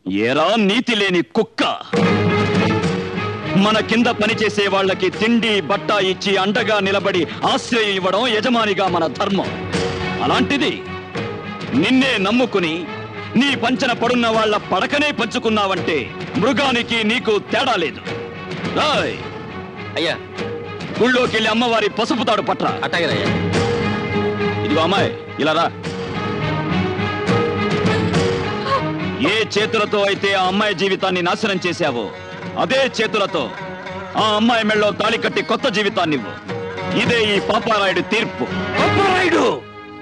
ఏరా నీతి లేని కుక్క! మన కింద పనిచేసే వాళ్ళకి తిండి బట్ట ఇచ్చి అండగా నిలబడి ఆశ్రయం ఇవ్వడం యజమానిగా మన ధర్మం. అలాంటిది నిన్నే నమ్ముకుని నీ పంచన పడున్న వాళ్ళ పడకనే పంచుకున్నావంటే మృగానికి నీకు తేడా లేదు. అయ్యా, గుళ్ళోకి వెళ్ళి అమ్మవారి పసుపు తాడు పట్రా. అట్టగనయ్యా. ఇదిగో అమ్మాయి, ఇలా రా. ఏ చేతులతో అయితే ఆ అమ్మాయి జీవితాన్ని నాశనం చేశావో అదే చేతులతో ఆ అమ్మాయి మెళ్ళలో తాళి కట్టి కొత్త జీవితాన్ని ఇవ్వు. ఇదే ఈ పాపారాయుడు తీర్పు. పాపారాయుడు,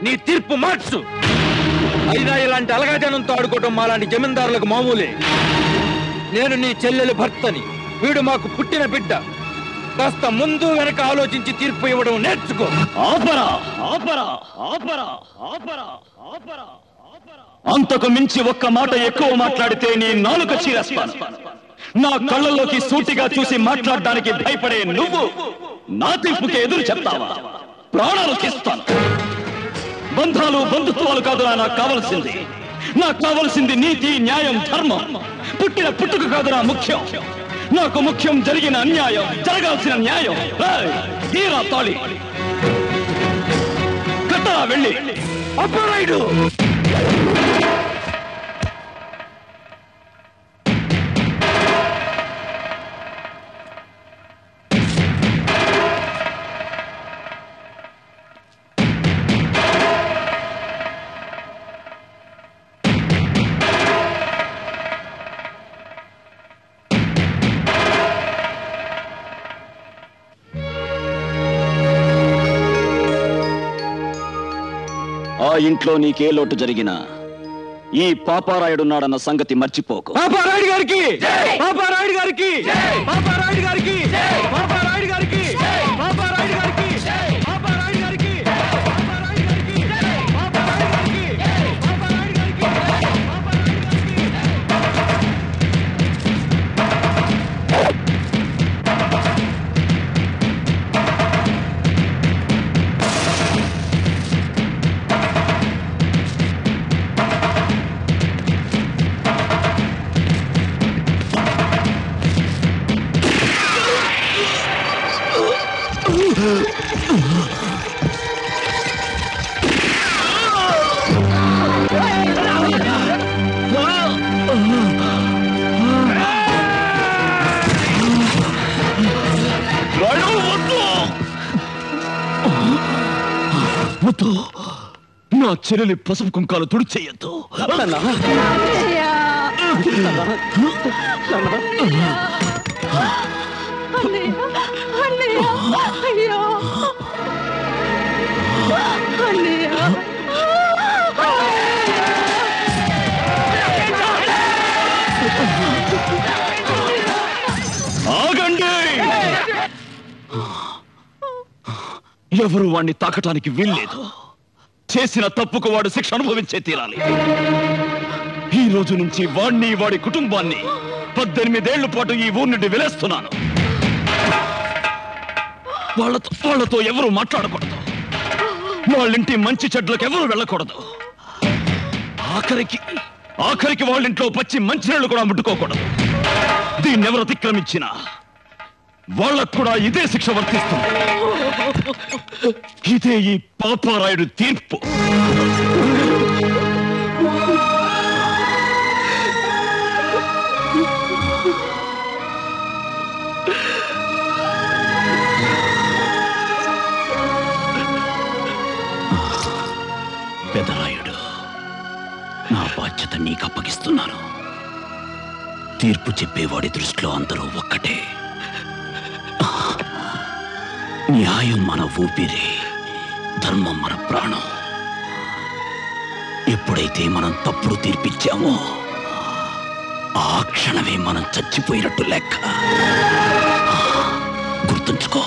నీ తీర్పు మార్చు. అయినా ఇలాంటి అలగాజనంతో ఆడుకోవటం మాలాంటి జమీందారులకు మామూలే. నేను నీ చెల్లెలు భర్తని, వీడు మాకు పుట్టిన బిడ్డ. కాస్త ముందు వెనక ఆలోచించి తీర్పు ఇవ్వడం నేర్చుకో. ఆపరా, ఆపరా, ఆపరా, ఆపరా, ఆపరా, ఆపరా. అంతకు మించి ఒక్క మాట ఎక్కువ మాట్లాడితే నీ నాలుక చీరేస్తాను. నా కళ్ళల్లోకి సూటిగా చూసి మాట్లాడడానికి భయపడే నువ్వు నా తీర్పుకి ఎదురు చెప్తావా? ప్రాణాలు తీస్తాను. బంధాలు బంధుత్వాలు కాదురా నాకు కావలసింది. నాకు కావలసింది నీతి, న్యాయం, ధర్మం. పుట్టిన పుట్టుక కాదురా ముఖ్యం. నాకు ముఖ్యం జరిగిన అన్యాయం, జరగాల్సిన న్యాయం. తీరా తాళి కట్టరా వెళ్ళి. పాపారాయుడు, ఆ ఇంట్లో నీకే లోటు జరిగినా ఈ పాపారాయుడున్నాడన్న సంగతి మర్చిపోకు. పాపారాయుడు గారికి, పాపారాయుడు గారికి, పాపారాయుడు గారికి, పాపారాయుడు గారికి, పాపారాయుడు గారికి, పాపారాయుడు గారికి, పాపారాయుడు గారికి, పాపారాయుడు గారికి, పాపారాయుడు గారికి, నా చెల్లెలి పసుపు కుంకాలు తుడిచేయద్దు. ఆగండి! ఎవరు వాణ్ణి తాకటానికి వీల్లేదు. చేసిన తప్పుకు వాడు శిక్ష అనుభవించే తీరాలి. ఈ రోజు నుంచి వాణ్ణి, వాడి కుటుంబాన్ని 18 ఏళ్ల పాటు ఈ ఊరి నుండి వెలేస్తున్నాను. వాళ్ళతో ఎవరు మాట్లాడకూడదు. వాళ్ళింటి మంచి చెడ్లకు ఎవరు వెళ్ళకూడదు. ఆఖరికి వాళ్ళింట్లో పచ్చి మంచినీళ్లు కూడా ముట్టుకోకూడదు. దీన్ని ఎవరు అతిక్రమించినా వాళ్ళకు కూడా ఇదే శిక్ష వర్తిస్తుంది. ఇదే ఈ పాపారాయుడు తీర్పు. పెదరాయుడు, నా బాధ్యత నీకు అప్పగిస్తున్నాను. తీర్పు చెప్పేవాడి దృష్టిలో అందరూ ఒక్కటే. న్యాయం మన ఊపిరి, ధర్మం మన ప్రాణం. ఎప్పుడైతే మనం తప్పుడు తీర్పిచ్చామో ఆ క్షణమే మనం చచ్చిపోయినట్టు లెక్క. గుర్తుంచుకో.